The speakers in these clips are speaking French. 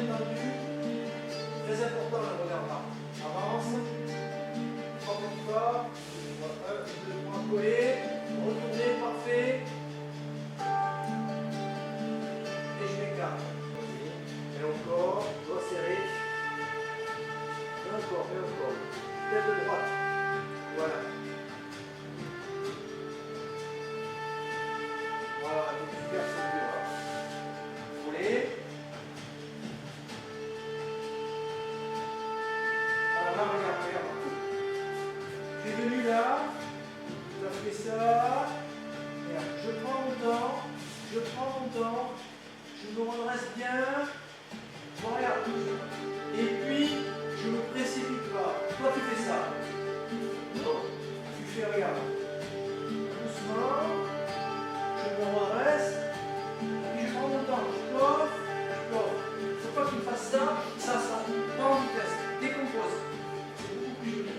bien tendu. Très important le regard là. Avance. 3 petits pas. 1, 2, 3, coller. Retourner, parfait. Et je m'écarte. Et encore, doigt serré. Et encore, et encore. Tête droite. Voilà. Voilà, donc super ceinture. Coller. Alors là, regarde, regarde. Tu es venu là, tu as fait ça. Regarde, je prends mon temps, je me redresse bien. Regarde. Et puis, je me précipite pas. Toi, tu fais ça. Non. Tu fais, regarde. Doucement. Je me redresse. Et je prends mon temps. Je ploffe. Il ne faut pas que tu fasses ça. Ça. Pas en vitesse. Décompose. C'est beaucoup plus joli.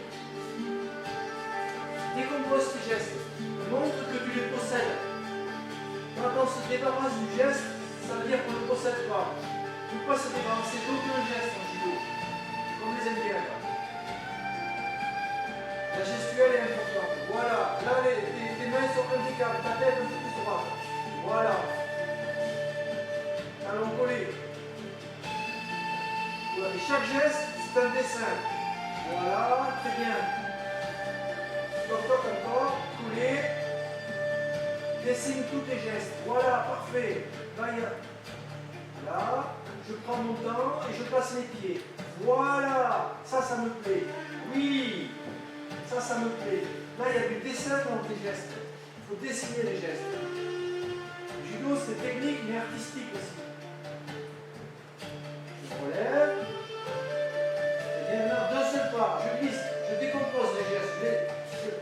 Décompose tes gestes. Montre que tu les possèdes. Quand on se débarrasse du geste, ça veut dire qu'on ne le possède pas. Pourquoi se débarrasser d'aucun geste en judo? Comme les Indiens. La gestuelle est importante. Voilà. Là, tes mains sont impeccable. Ta tête un peu plus droite. Voilà. Allons coller. Voilà. Et chaque geste, c'est un dessin. Voilà. Très bien. Toc encore. Coller. Dessine tous tes gestes. Voilà. Parfait. Là, là. Je prends mon temps et je passe les pieds. Voilà, ça me plaît. Oui, ça me plaît. Là, il y a du dessin dans tes gestes. Il faut dessiner les gestes. Le judo, c'est technique, mais artistique aussi. Je relève. Et bien maintenant, d'un seul pas, je glisse, je décompose les gestes.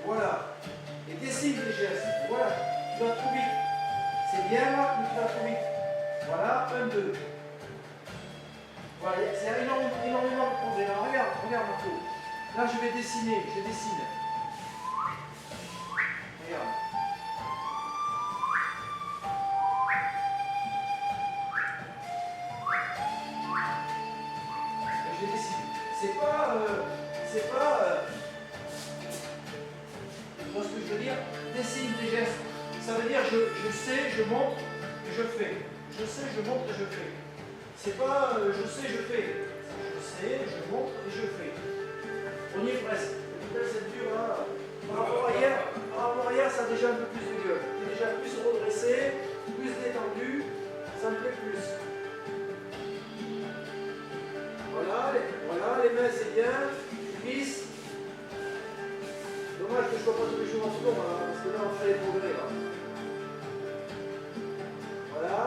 Voilà. Et dessine les gestes. Voilà. Tu vas trop vite. C'est bien là, mais tu vas trop vite. Voilà, 1, 2. Voilà, c'est énormément de progrès. Regarde Marco. Là, je vais dessiner, je dessine. Regarde. Et je dessine. C'est pas. Tu vois ce que je veux dire? Dessine tes gestes. Ça veut dire je sais, je montre et je fais. Je sais, je montre et je fais. C'est pas je sais, je fais. Je sais, je montre et je fais. On y est presque. C'est dur là. Par rapport à hier, ça a déjà un peu plus de gueule. Tu es déjà plus redressé, plus détendu. Ça me plaît plus. Voilà, les mains c'est bien. Tu glisses. Dommage que je ne sois pas tous les jours en second, parce que là on fait les progrès. Là. Voilà.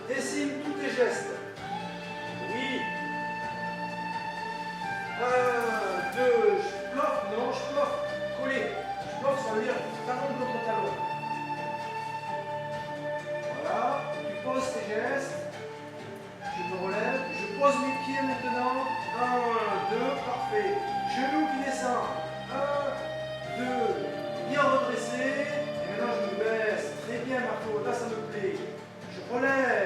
Dessine tous tes gestes. Oui. 1, 2, je ploffe, non, je ploffe, coller. Je ploffe, ça veut dire talon contre talon. Voilà, tu poses tes gestes. Je me relève, je pose mes pieds maintenant. 1, 2, parfait. Genou qui descend. 1, 2, bien redressé. Et maintenant je me baisse. Très bien Marco, là ça me plaît. Je relève.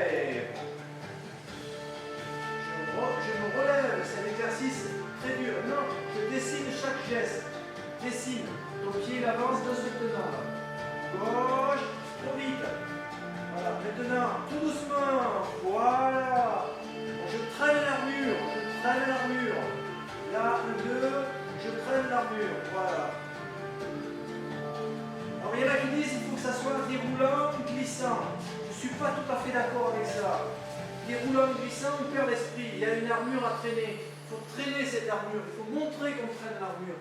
Je me relève, c'est un exercice très dur. Non, je dessine chaque geste. Dessine. Ton pied il avance d'un seul tenant. Gauche, trop vite. Voilà, maintenant, tout doucement. Voilà. Je traîne l'armure. Là, 1, 2, je traîne l'armure. Voilà. Alors il y en a qui disent qu'il faut que ça soit déroulant, glissant. Je ne suis pas tout à fait d'accord avec ça. Déroulant, glissant, on perd l'esprit. Il y a une armure à traîner. Il faut traîner cette armure. Il faut montrer qu'on traîne l'armure.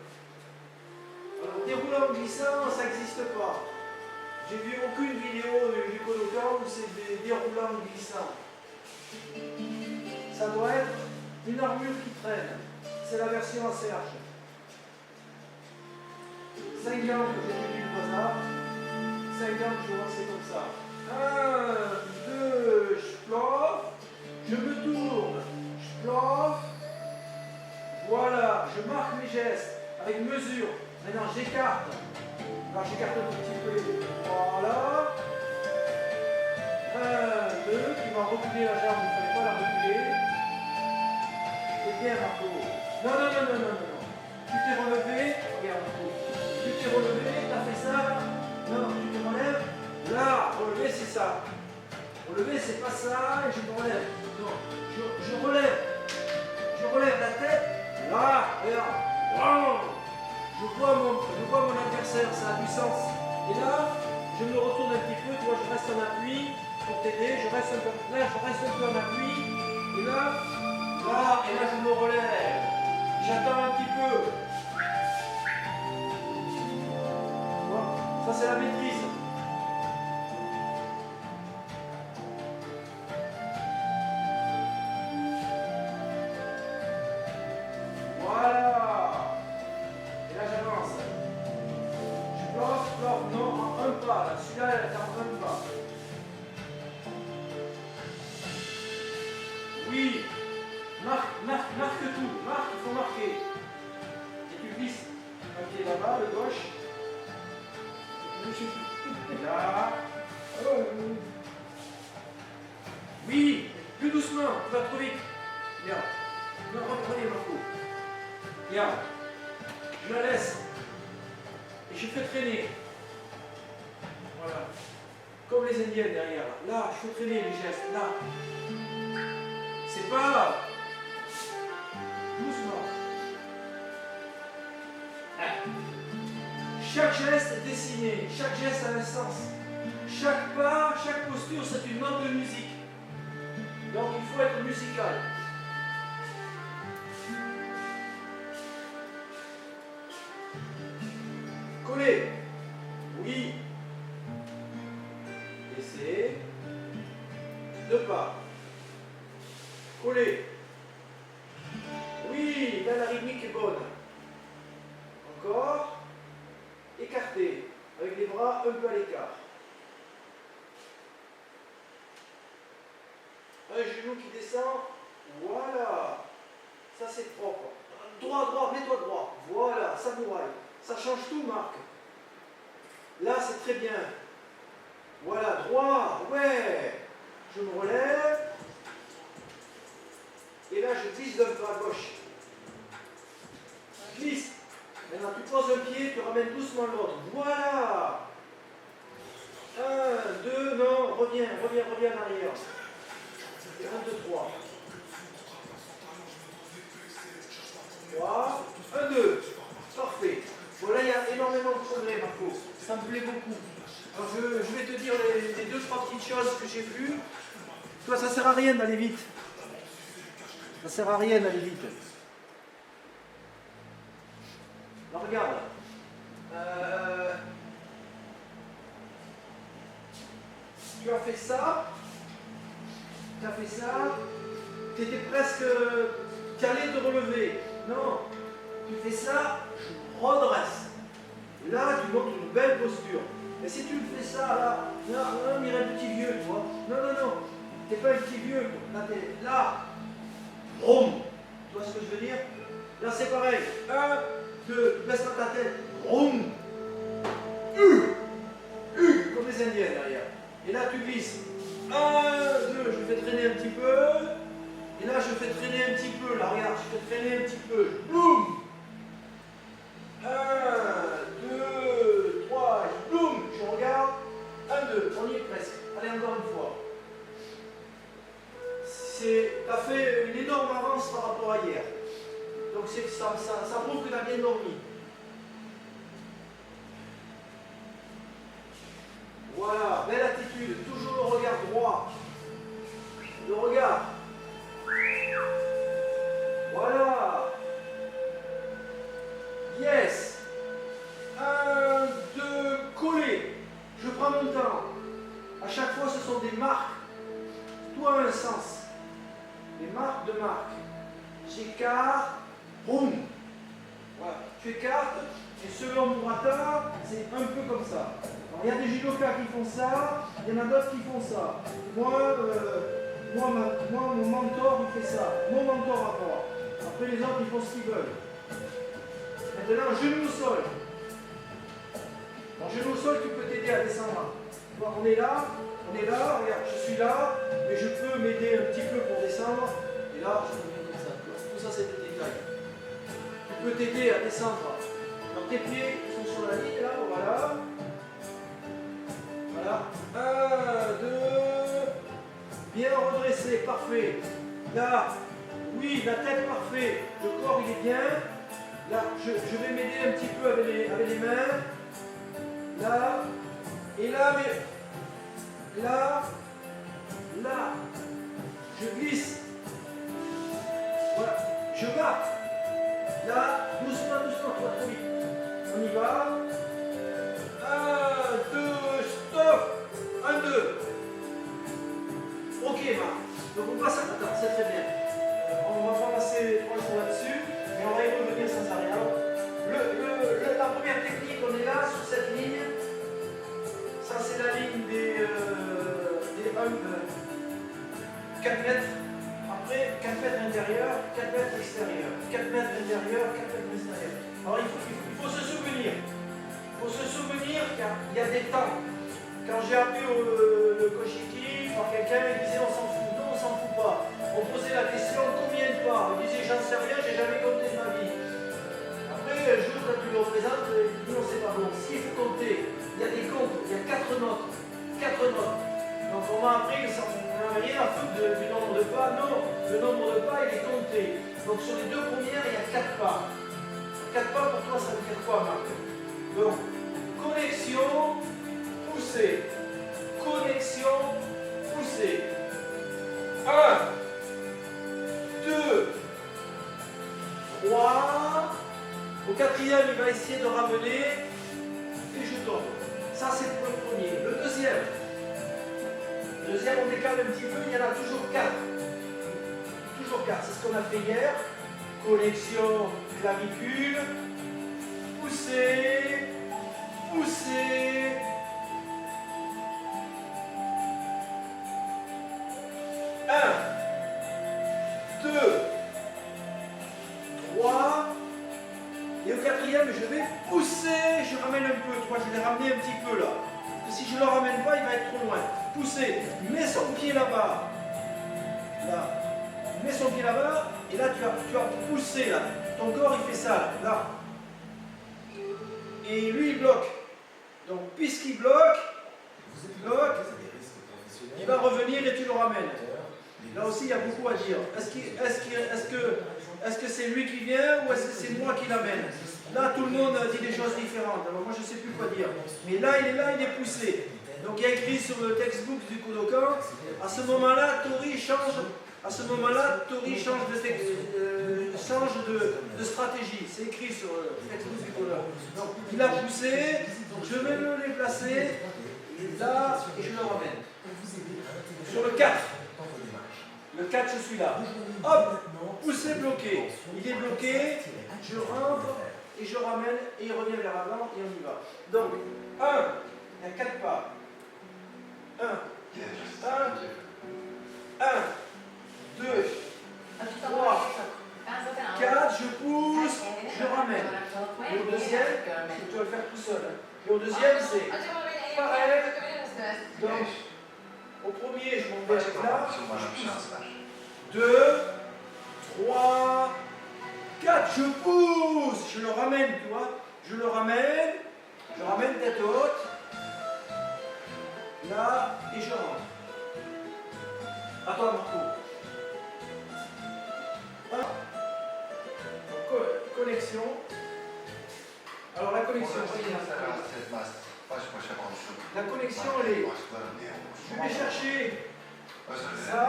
Alors, déroulant, glissant, ça n'existe pas. J'ai vu aucune vidéo du Kodokan où c'est des déroulants, glissants. Ça doit être une armure qui traîne. C'est la version à Serge. 5 ans que j'ai fait du hasard. 5 ans que je lançais comme ça. 1, 2, je ploffe. Je me tourne. Je ploffe. Voilà, je marque mes gestes avec mesure. Maintenant, j'écarte. Alors, j'écarte un tout petit peu. Voilà. 1, 2, tu vas reculer la jambe, il ne fallait pas la reculer. arrière, Marco. Non, non, non, non, non, non. Tu t'es relevé. Regarde, Marco. Tu t'es relevé, tu as fait ça. Non, tu te relèves. Là, relever, c'est ça. Relever, c'est pas ça, et je me relève. Non, je relève. Je relève la tête. Là, regarde. Wow. Je vois mon adversaire, ça a du sens. Et là, je me retourne un petit peu, tu vois, je reste en appui pour t'aider. Je reste un peu, là, je reste un peu en appui. Et là, je me relève. J'attends un petit peu. Bon, ça c'est la maîtrise. Voilà. Et là j'avance. Je plante, non, en un pas. Là, celui-là, elle est en un pas. Oui. Marque tout. Marque, il faut marquer. Et tu glisses un pied là-bas, le gauche. Là. Oui. Plus doucement. Tu vas trop vite. Regarde. Non, reprenez Marco. Regarde. Je la laisse. Et je fais traîner. Voilà. Comme les Indiennes derrière. Là, je fais traîner les gestes. Là. C'est pas... Doucement. Chaque geste est dessiné, chaque geste a un sens. Chaque pas, chaque posture, c'est une note de musique. Donc il faut être musical. Coller. Oui. Laissez. Deux pas. Coller. Oui, là la rythmique est bonne. Encore. Écarté, avec les bras un peu à l'écart. Un genou qui descend. Voilà. Ça c'est propre. Droit, droit, mets-toi droit. Voilà, samouraï. Ça change tout, Marc. Là c'est très bien. Voilà, droit, ouais. Je me relève. Et là je glisse d'un pas à gauche. Glisse. Maintenant, tu poses un pied, tu ramènes doucement l'autre. Voilà. 1, 2, non, reviens en arrière. 1, 2, 3. 3, 1, 2. Parfait. Voilà, il y a énormément de progrès, Marco. Ça me plaît beaucoup. Alors, je vais te dire les 2-3 petites choses que j'ai vues. Toi, ça sert à rien d'aller vite. Ça sert à rien d'aller vite. Alors regarde, tu as fait ça, tu étais presque calé de relever. Non, tu fais ça, je redresse. Là, tu montres une belle posture. Et si tu me fais ça, là, non, il y a un petit vieux, tu vois. Non, non, non, tu n'es pas un petit vieux. Là, tu es là, boum. Tu vois ce que je veux dire? Là, c'est pareil. 1, 2, baisse pas ta tête. Boum. Comme les Indiens derrière. Et là, tu glisses. 1, 2, je fais traîner un petit peu. Et là, je fais traîner un petit peu. Là, regarde, je fais traîner un petit peu. Boum. 1, 2, 3, boum. Je regarde. 1, 2, on y est presque. Allez, encore une fois. Tu as fait une énorme avance par rapport à hier. Donc ça prouve que tu as bien dormi. Voilà, belle attitude, toujours le regard droit. Le regard. Voilà. Yes. 1, 2, coller. Je prends mon temps. À chaque fois, ce sont des marques. Tout a un sens. Des marques de marques. J'écarte. Boum. Voilà. Tu écartes. Et selon mon bras, c'est un peu comme ça. Alors, il y a des judokas qui font ça, il y en a d'autres qui font ça. Moi, mon mentor, il fait ça. Mon mentor à moi. Après, les autres, ils font ce qu'ils veulent. Maintenant, genou au sol. En genou au sol, tu peux t'aider à descendre. Bon, on est là, regarde, je suis là, mais je peux m'aider un petit peu pour descendre. Et là, je reviens comme ça. Tout ça, c'est peux t'aider à descendre. Donc tes pieds sont sur la ligne là, voilà. Voilà. 1, 2. Bien redressé, parfait. Là, oui, la tête parfait. Le corps il est bien. Là, je vais m'aider un petit peu avec les mains. Là. Et là, mais. Là. Là. Je glisse. Voilà. Je bats. Là, doucement, doucement, trop vite. On y va. 1, 2, stop. 1, 2. Ok, Marc. Donc on passe à... Attends, c'est très bien. On va pas passer 3 jours là-dessus, mais on va y revenir sans arrêt. Alors, la première technique, on est là, sur cette ligne. Ça, c'est la ligne des 4 mètres. Après, 4 mètres intérieur, 4 mètres extérieur. 4 mètres intérieur, 4 mètres extérieur. Alors, il faut se souvenir. Il faut se souvenir qu'il y a des temps. Quand j'ai appris le Koshiki par quelqu'un, il disait on s'en fout. Non, on s'en fout pas. On posait la question combien de pas. Il disait j'en sais rien, j'ai jamais compté de ma vie. Après, un jour, quand tu le représentes, il dit non, c'est pas bon. S'il faut compter, il y a des comptes, il y a 4 notes. 4 notes. Donc on m'a appris que ça n'a rien à foutre du nombre de pas. Non, le nombre de pas, il est compté. Donc sur les 2 premières, il y a 4 pas. 4 pas pour toi, ça veut dire quoi, Marc? Donc, connexion, poussée. Connexion, poussée. 1, 2, 3. Au 4e, il va essayer de ramener et je tombe. Ça, c'est pour le premier. Le deuxième. Le deuxième, on décale un petit peu, il y en a toujours 4. Toujours 4. C'est ce qu'on a fait hier. Connexion, clavicule, pousser, pousser. 1, 2, 3. Et au 4e, je vais pousser. Je ramène un peu. Tu vois, je l'ai ramené un petit peu là. Parce que si je ne le ramène pas, il va être trop loin. Pousser. Mets son pied là-bas. Là. Mets son pied là-bas. Et là, tu vas pousser là. Ton corps, il fait ça là. Et lui, il bloque. Donc, puisqu'il bloque, il va revenir et tu le ramènes. Là aussi, il y a beaucoup à dire. Est-ce que c'est lui qui vient ou est-ce que c'est moi qui l'amène? Là, tout le monde dit des choses différentes. Alors moi, je ne sais plus quoi dire. Mais là, il est poussé. Donc, il y a écrit sur le textbook du Kodokan, à ce moment-là, Tori change. À ce moment-là, Tori change de stratégie. C'est écrit sur le textbook du Kodokan. Donc, il a poussé. Donc, je vais me les placer. Là, et je le ramène. Sur le 4. Le 4, je suis là. Hop, poussé, bloqué. Il est bloqué, je rentre et je ramène et il revient vers l'avant et on y va. Donc, 1, il y a 4 pas. 1, 2, 3, 4, je pousse, je ramène. Et au deuxième, tu vas le faire tout seul. Et au deuxième, c'est pareil. Donc, au premier, je m'en vais avec là. 2, 3, 4, je pousse, je le ramène, tu vois. Je ramène tête haute. Là, et je rentre. Attends, Marco. Connexion. Alors la connexion, la connexion, elle est. Je vais chercher ça.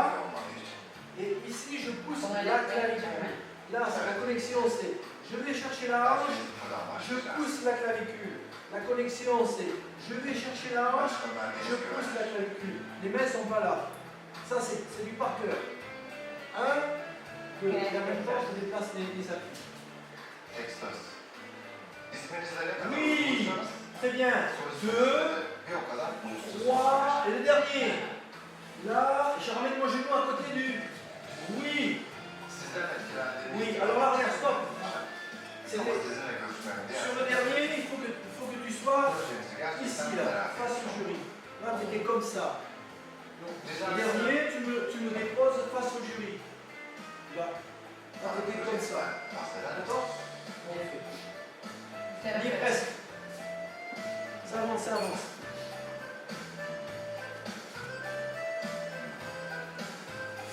Et ici, je pousse la clavicule. Là, la connexion, c'est. Je vais chercher la hanche. Je pousse la clavicule. La connexion, c'est. Je vais chercher la hanche. Je pousse la clavicule. Les mains ne sont pas là. Ça, c'est du par cœur. 1, 2. Et en même temps, je déplace les appuis. Oui, très bien. 2, 3, et le dernier. Là, je ramène mon genou à côté du. Oui. Oui, alors là, regarde, stop. Sur le dernier, il faut que tu sois ici, là, face au jury. Là, tu étais comme ça. Donc, le dernier, tu me déposes face au jury. Là, tu étais comme ça. D'accord? On fait. On y est presque. Ça avance, ça avance.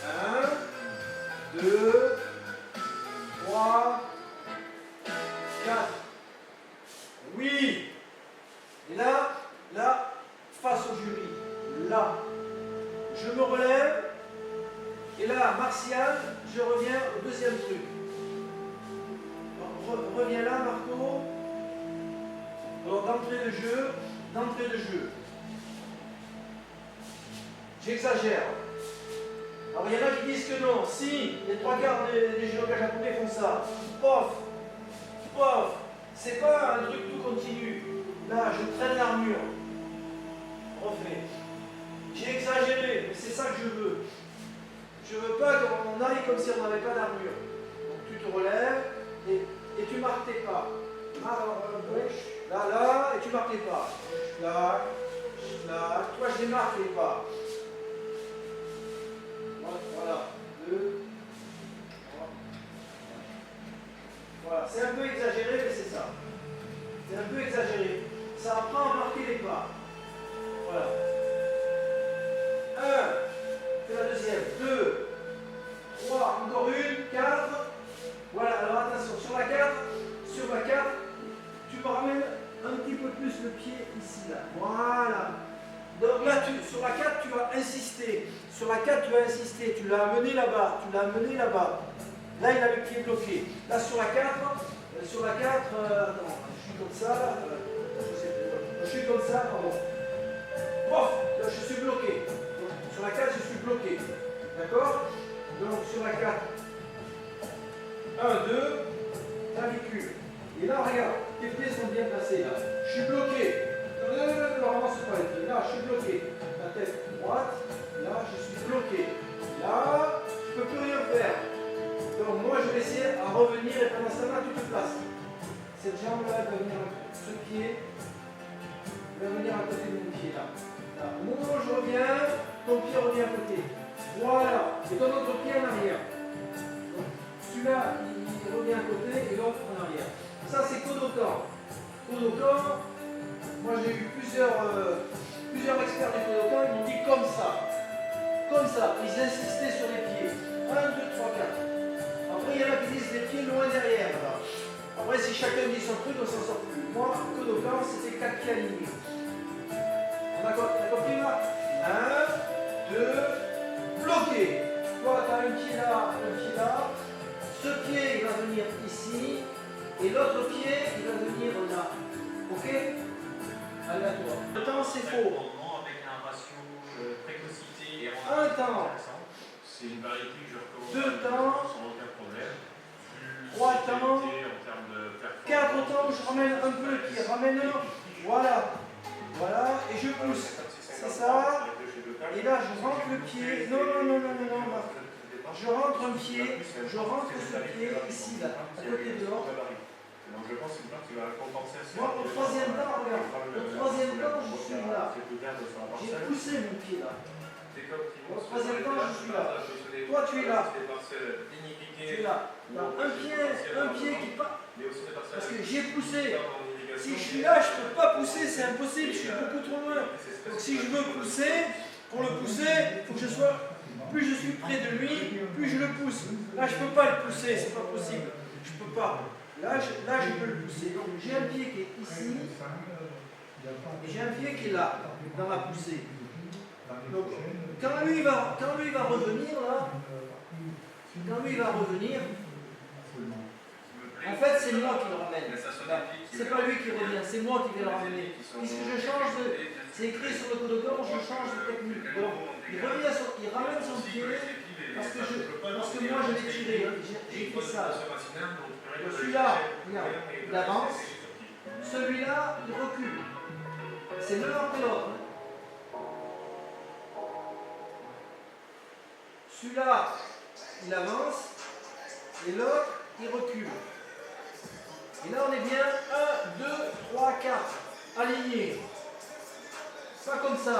Un, deux, trois, quatre. Oui. Et là, face au jury, là, je me relève. Et là, Martial, je reviens au deuxième truc. Reviens là, Marco. Alors, d'entrée de jeu. J'exagère. Alors, il y en a qui disent que non. Si, les trois quarts des judokas japonais font ça. Pof, pof. C'est pas un truc tout continu. Là, je traîne l'armure. Refais. J'ai exagéré, mais c'est ça que je veux. Je veux pas qu'on aille comme si on n'avait pas d'armure. Donc tu te relèves et tu marques tes pas. Là, et tu marques tes pas. Là. Toi, je démarque les pas. Voilà. 2. Voilà. C'est un peu exagéré, mais c'est ça. C'est un peu exagéré. Ça apprend à marquer les pas. Voilà. 1. C'est la deuxième. 2. 3. Encore une. 4. Voilà. Alors attention. Sur la 4, tu me ramènes un petit peu plus le pied ici, là. Voilà. Donc là, sur la 4, tu vas insister. Sur la 4, tu vas insister. Tu l'as amené là-bas. Là, il a le pied bloqué. Là, sur la 4, attends, je suis comme ça. Je suis comme ça, pardon. Pof, là, je suis bloqué. Donc, sur la 4, je suis bloqué. D'accord? Donc, sur la 4, 1, 2, clavicule. Et là, regarde, tes pieds sont bien placés, là. Je suis bloqué. Non, avance pas les pieds. Là, je suis bloqué. La tête droite. Là, je suis bloqué. Là, je ne peux plus rien faire. Donc, moi, je vais essayer à revenir et pendant ce temps-là, tu te places. Cette jambe-là va venir, ce pied va venir à côté de mon pied, là. Au moment où je reviens, ton pied revient à côté. Voilà. Et ton autre pied en arrière. Donc, celui-là, il revient à côté et l'autre en arrière. Ça, c'est Kodokan. Kodokan, moi j'ai eu plusieurs experts du Kodokan, ils m'ont dit comme ça. Comme ça. Ils insistaient sur les pieds. 1, 2, 3, 4. Après, il y en a qui disent les pieds loin derrière. Là. Après, si chacun dit son truc, on s'en sort plus. Moi, Kodokan, c'était 4 pieds alignés. On a compris là? 1, 2, bloqué. Toi, tu as un pied là, un pied là. Ce pied, il va venir ici. Et l'autre pied, il va venir là. Ok? Allez à toi. Le temps, c'est faux. Avec un ratio précocité et un temps. C'est une variété que je recommande. 2 temps. Sans aucun problème. 3 temps. En termes de 4 temps, je ramène un peu le pied. Ramène-le. Voilà. Voilà. Et je pousse. C'est ça. Et là, je rentre le pied. Non. Je rentre un pied. Je rentre ce pied ici, là. À côté de l'autre. Donc je pense que tu vas compenser assez. Moi, au troisième temps, regarde. Au troisième temps, je suis là. J'ai poussé mon pied là. Au troisième temps, je suis là. Toi, tu es là. Tu es là. Un pied qui part. Parce que j'ai poussé. Si je suis là, je ne peux pas pousser, c'est impossible, je suis beaucoup trop loin. Donc si je veux pousser, pour le pousser, il faut que je sois. Plus je suis près de lui, plus je le pousse. Là, je ne peux pas le pousser, c'est pas possible. Je ne peux pas. Là, je peux le pousser. Donc, j'ai un pied qui est ici, et j'ai un pied qui est là, dans la poussée. Donc, quand lui va revenir, là, en fait, c'est moi qui le ramène. C'est pas lui qui revient, c'est moi qui vais le ramener. Puisque je change de. C'est écrit sur le Kodokan, je change de technique. Donc, il ramène son pied, parce que moi, je l'ai tiré. J'ai fait ça. Celui-là, regarde, il avance. Celui-là, il recule. C'est l'un après l'autre. Celui-là, il avance. Et l'autre, il recule. Et là, on est bien 1, 2, 3, 4. Alignés. Pas comme ça.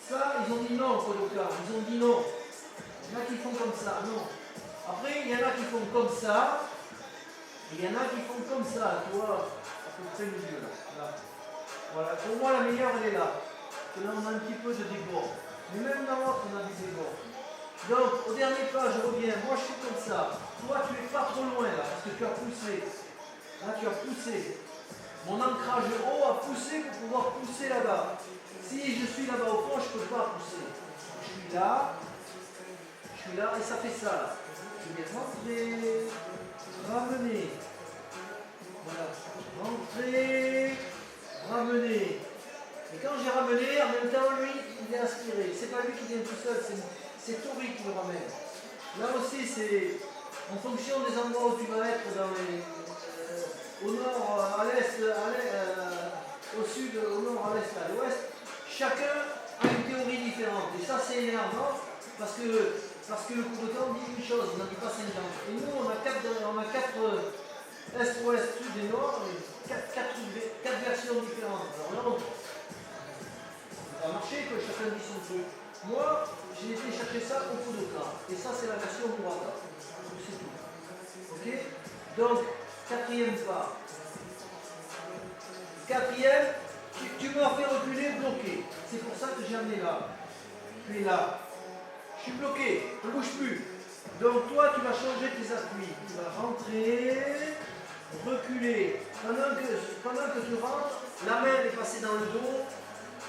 Ça, ils ont dit non, Kodokan. Ils ont dit non. Il y en a qui font comme ça. Non. Après, il y en a qui font comme ça. Il y en a qui font comme ça, tu vois, à peu près le milieu là. Voilà, pour moi la meilleure elle est là. Et là on a un petit peu de débord. Mais même dans l'autre on a du débord. Donc au dernier pas je reviens, moi je fais comme ça. Toi tu es pas trop loin là, parce que tu as poussé. Là tu as poussé. Mon ancrage haut a poussé pour pouvoir pousser là-bas. Si je suis là-bas au fond, je ne peux pas pousser. Je suis là et ça fait ça là. Je vais rentrer, ramener. Voilà. Rentrer, ramener. Et quand j'ai ramené, en même temps, lui, il est aspiré. C'est pas lui qui vient tout seul, c'est Tori qui le ramène. Là aussi, c'est en fonction des endroits où tu vas être dans les, au nord, à l'est, au sud, au nord, à l'est, à l'ouest, chacun a une théorie différente. Et ça, c'est énervant parce que le Kudokan dit une chose, il n'en dit pas 50. Et nous, on a quatre est, ouest, sud et nord, et quatre versions différentes. Alors là, ça a marché que chacun dit son truc. Moi, j'ai été chercher ça au Kudokan. Et ça, c'est la version Murata. C'est tout. Ok? Donc, quatrième pas. Quatrième, tu m'as fait reculer, bloqué. C'est pour ça que j'ai amené là. Tu es là. Je suis bloqué, je ne bouge plus. Donc toi, tu vas changer tes appuis. Tu vas rentrer, reculer. Pendant que tu rentres, la main est passée dans le dos,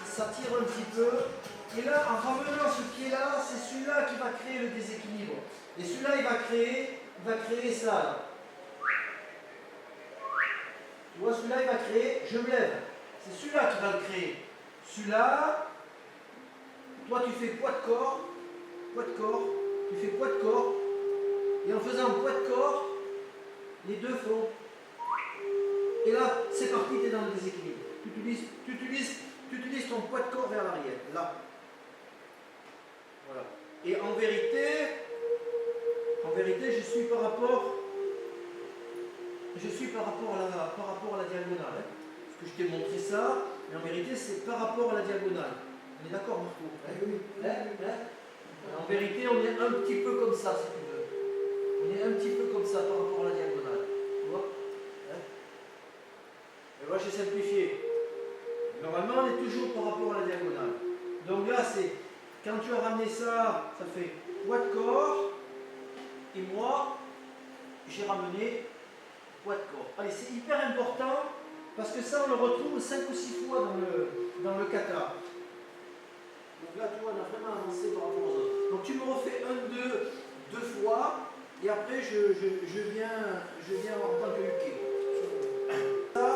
ça tire un petit peu. Et là, en ramenant ce pied-là, c'est celui-là qui va créer le déséquilibre. Et celui-là, il va créer ça. Là. Tu vois, celui-là, il va créer, je me lève. C'est celui-là qui va le créer. Celui-là, toi, tu fais poids de corps, tu fais poids de corps. Et en faisant poids de corps, les deux font. Et là, c'est parti, tu es dans le déséquilibre. Tu utilises ton poids de corps vers l'arrière. Là. Voilà. Et en vérité, je suis par rapport à la diagonale. Hein. Parce que je t'ai montré ça, mais en vérité, c'est par rapport à la diagonale. On est d'accord, Marco? Oui. En vérité, on est un petit peu comme ça, si tu veux. On est un petit peu comme ça par rapport à la diagonale. Tu vois? Hein? Et moi, j'ai simplifié. Normalement, on est toujours par rapport à la diagonale. Donc là, c'est quand tu as ramené ça, ça fait poids de corps. Et moi, j'ai ramené poids de corps. Allez, c'est hyper important parce que ça, on le retrouve 5 ou 6 fois dans le kata. Donc là, tu vois, on a vraiment avancé par rapport aux autres. Donc tu me refais 2 fois, et après je viens en tant que Uke. Ça,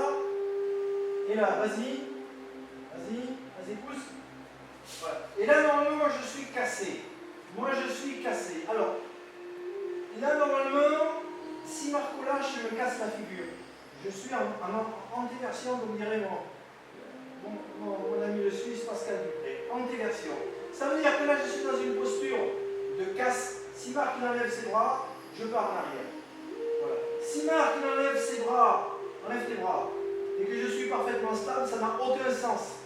et là, vas-y, pousse. Voilà. Et là, normalement, moi, je suis cassé. Alors, là, normalement, si Marco lâche, je me casse la figure. Je suis en antéversion, comme dirait mon ami le Suisse, Pascal Dupré. Antéversion. Ça veut dire que là, je suis dans une posture de casse. Si Marc enlève ses bras, je pars en arrière. Voilà. Si Marc enlève ses bras, enlève tes bras, et que je suis parfaitement stable, ça n'a aucun sens.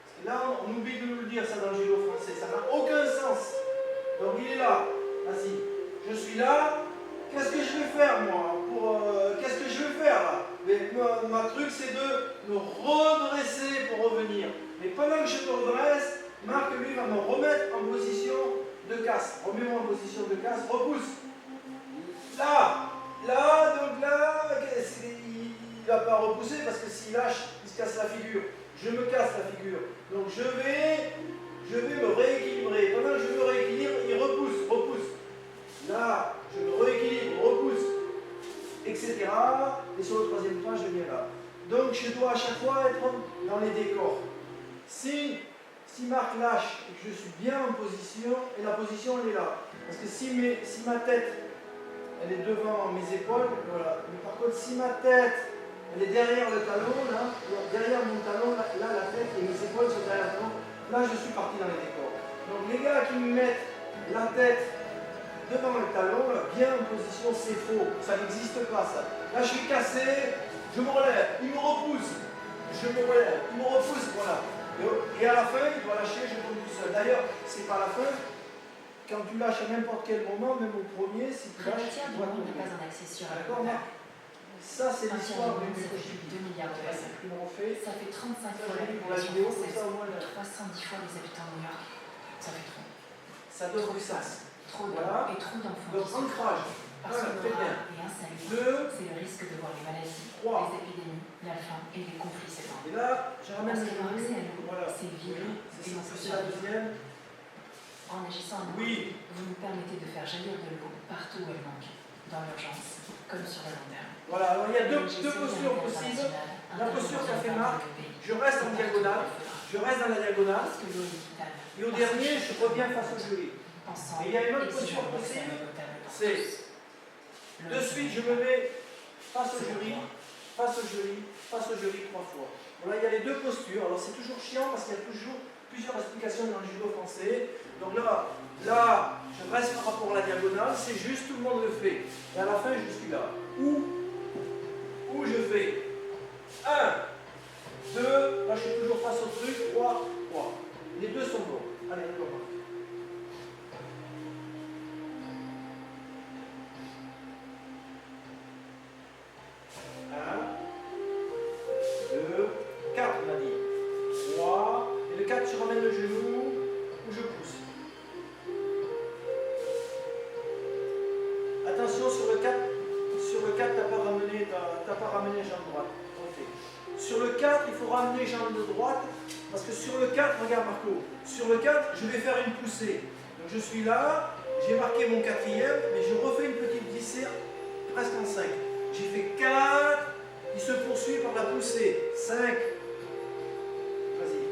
Parce que là, on oublie de nous le dire, ça, dans le judo français. Ça n'a aucun sens. Donc, il est là. Vas-y. Je suis là. Qu'est-ce que je vais faire, moi qu'est-ce que je vais faire, là? Mais ma truc, c'est de me redresser pour revenir. Mais pendant que je me redresse, Marc, lui, va me remettre en position de casse. Remets-moi en position de casse. Repousse. Là, donc là, il ne va pas repousser parce que s'il lâche, il se casse la figure. Je me casse la figure. Donc je vais me rééquilibrer. Pendant que je me rééquilibre, il repousse. Là, je me rééquilibre, repousse, etc. Et sur le troisième pas, je viens là. Donc je dois à chaque fois être dans les décors. Si Marc lâche et que je suis bien en position, et la position elle est là. Parce que si ma tête elle est devant mes épaules, voilà. Mais par contre, si ma tête elle est derrière le talon, là, derrière mon talon, là la tête et mes épaules sont derrière le talon, là je suis parti dans les décors. Donc les gars qui me mettent la tête devant le talon, là, bien en position, c'est faux. Ça n'existe pas, ça. Là, je suis cassé, je me relève, il me repousse. Je me relève, il me repousse, voilà. Et à la fin, il doit lâcher, je tombe tout seul. D'ailleurs, c'est pas la fin. Quand tu lâches à n'importe quel moment, même au premier, si tu lâches, tu dois tomber. D'accord, Marc? Ça, c'est l'histoire du Ça fait 2 milliards de personnes. qu'ils m'ont fait. Ça fait 35 Ça, fois la j'ai vu pour la population vidéo, comme française, ça, au moins, 310 fois les habitants de New York. Ça fait trop. ça donne du sens. Trop Voilà. et trop d'enfants. Donc, ancrage. Parce que Voilà, très bien. et insalubre, 2, c'est le risque de voir les maladies, 3. les épidémies, la faim et les conflits s'étendre. Et là, je ramène Parce le que l'accès à genou. l'eau, Voilà. c'est vivre Oui, et non c'est plus la survivre. deuxième. En agissant à nous, Oui. vous nous permettez de faire jaillir de l'eau partout où elle manque, dans l'urgence, comme sur le long terme. Voilà, alors il y a deux postures possibles. La posture qu'a fait Marc, je reste en diagonale, je reste dans la diagonale, Parce que l'eau est vitale. et au dernier, je reviens face au jury. Ensemble, Et il y a une autre exigeons posture l'accès à possible, l'eau potable pour c'est tous. de suite, je me mets face au jury, face au jury, face au jury 3 fois. Voilà, il y a les deux postures. Alors c'est toujours chiant parce qu'il y a toujours plusieurs explications dans le judo français. Donc là, je reste par rapport à la diagonale, c'est juste, tout le monde le fait. Et à la fin, je suis là. Où je fais 1, 2, là je suis toujours face au truc, 3, 3. Les deux sont bons. Allez, on commence. 2, 4, on a dit. 3, et le 4, je ramène le genou, ou je pousse. Attention, sur le 4, tu n'as pas ramené jambe droite. Ok. Sur le 4, il faut ramener jambe de droite, parce que sur le 4, regarde Marco, sur le 4, je vais faire une poussée. Donc je suis là, j'ai marqué mon quatrième, mais je refais une petite glissée presque en 5. J'ai fait 4, il se poursuit par la poussée. 5. Vas-y.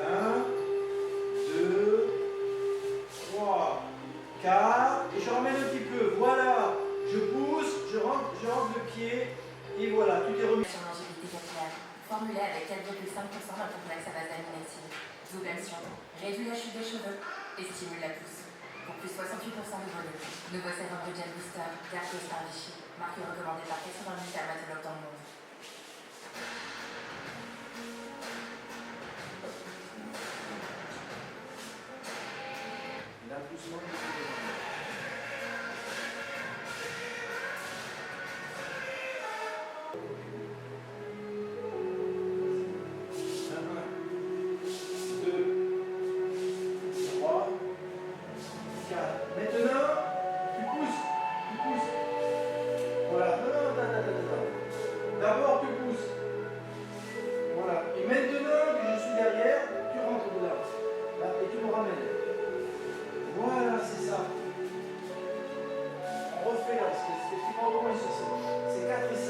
1, 2, 3, 4. Et je ramène un petit peu. Voilà. Je pousse, je rentre le pied. Et voilà, tu t'es remis. Sur longévité capillaire, formulée avec 4,5% d'un complexe à base d'aminoacides, Zobeltion, réduit la chute des cheveux et stimule la pousse. Pour plus 68% de volume. Nouveau sérum Regen Booster, Derco Star Vichy, marque recommandée par 88 dermatologues dans le monde. Là, doucement. Maintenant, tu pousses. Voilà. Non. D'abord, tu pousses. Voilà. Et maintenant que je suis derrière, tu rentres dedans. Là, et tu me ramènes. Voilà, c'est ça. On refait là, parce que c'est petit peu moins sur ça. C'est 4 et 5.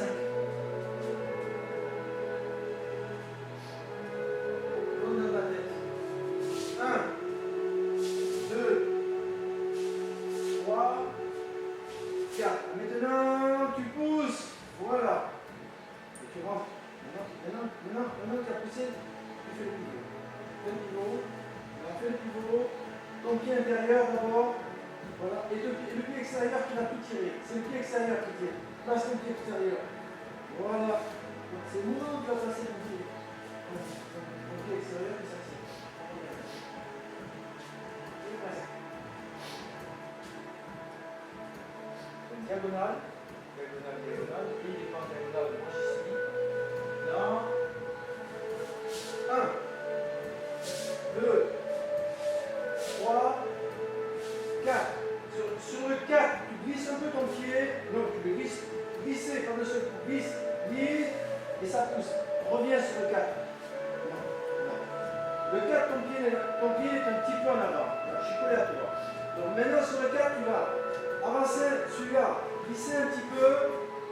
Donne dans ta tête. 1, 2, 3, 4. Maintenant, tu pousses. Voilà. Et tu rentres. Maintenant, tu as poussé. Tu fais le pivot. Fais le pivot. On fait le pivot. Ton pied intérieur d'abord. Voilà. Et le pied extérieur qui va tout tirer. C'est le pied extérieur qui tire. Place ton pied extérieur. Voilà. C'est moi qui va passer ton pied. Ton pied extérieur qui s'attire. Et presque. Une diagonale. Diagonale. Le pied n'est pas en diagonale. Moi j'y suis. Là. 1, 2, 3, 4. Sur le 4, tu glisses un peu ton pied. Non, tu le glisses. Glisser par-dessus. Glisse, et ça pousse. Reviens sur le 4. Non. Le 4, ton pied est un petit peu en avant. Là, je suis collé à toi. Donc maintenant sur le 4, tu vas avancer celui-là, glisser un petit peu.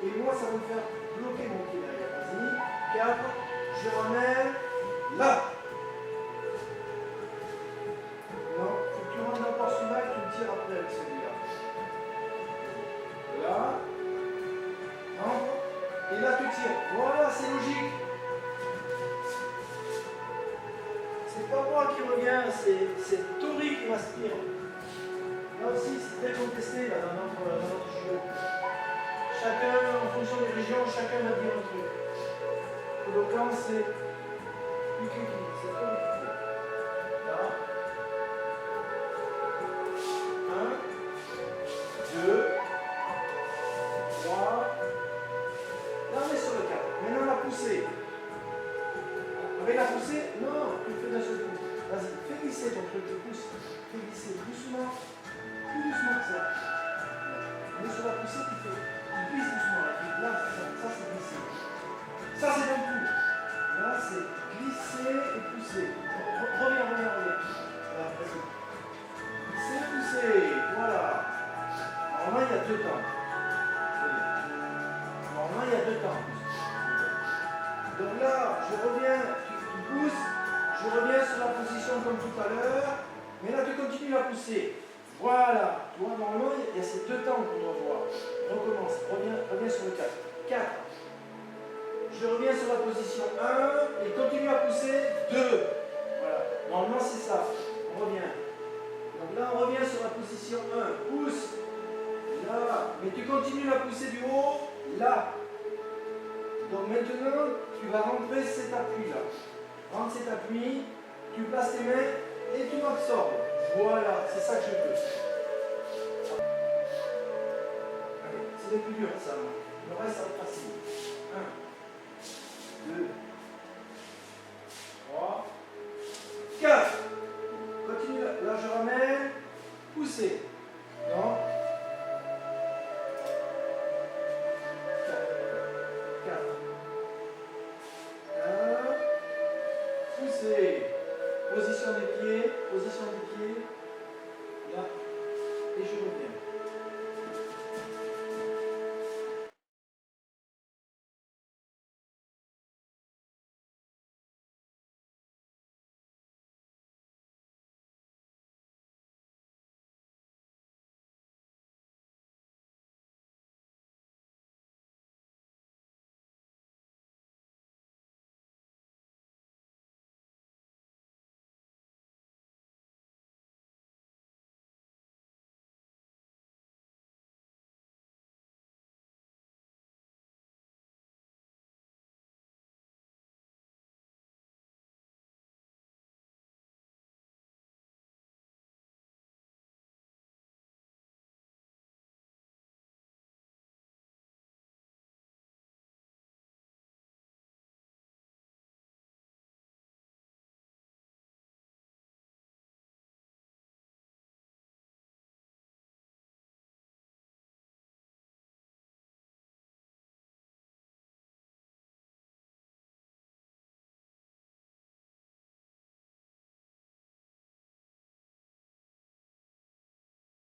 Et moi, ça va me faire bloquer mon pied derrière. Vas-y. 4, je ramène. Là. Non, faut que tu rentres encore celui-là et tu me tires après avec celui-là. Là. Rentre. Et là, tu tires. Voilà, c'est logique. C'est pas moi qui reviens, c'est Tori qui m'aspire. Là aussi, c'est très contesté là, dans notre jeu. Chacun, en fonction des régions, chacun va dire un truc. Kodokan, c'est Ikeki, c'est Tori qui fait. Là. 1, 2, poussée. Avec la poussée, non, tu le fais d'un seul coup. Vas-y, fais glisser ton truc, tu pousses. Fais glisser doucement, plus doucement que ça. Mais sur la poussée, tu glisses doucement. Là, ça c'est glisser. Ça c'est d'un coup. Là, c'est glisser et pousser. Reviens. Voilà, vas-y. Glisser, pousser. Voilà. Normalement, il y a 2 temps. Normalement, il y a 2 temps. Donc là, je reviens, tu pousses, je reviens sur la position comme tout à l'heure, mais là, tu continues à pousser. Voilà. Tu vois, normalement, il y a ces 2 temps qu'on doit voir. Recommence, reviens sur le 4. 4. Je reviens sur la position 1 et continue à pousser 2. Voilà. Normalement, c'est ça. On revient. Donc là, on revient sur la position 1. Pousse. Là. Mais tu continues à pousser du haut. Là. Donc maintenant, tu vas rentrer cet appui-là. Rentre cet appui. Tu places tes mains et tu m'absorbes. Voilà. C'est ça que je veux. Allez, c'est le plus dur, ça. Le reste, ça va être facile. 1. 2, 3, 4. Continue là, je ramène. Poussez. Non. 4. 1. Poussez. Position des pieds. Là. Et je reviens.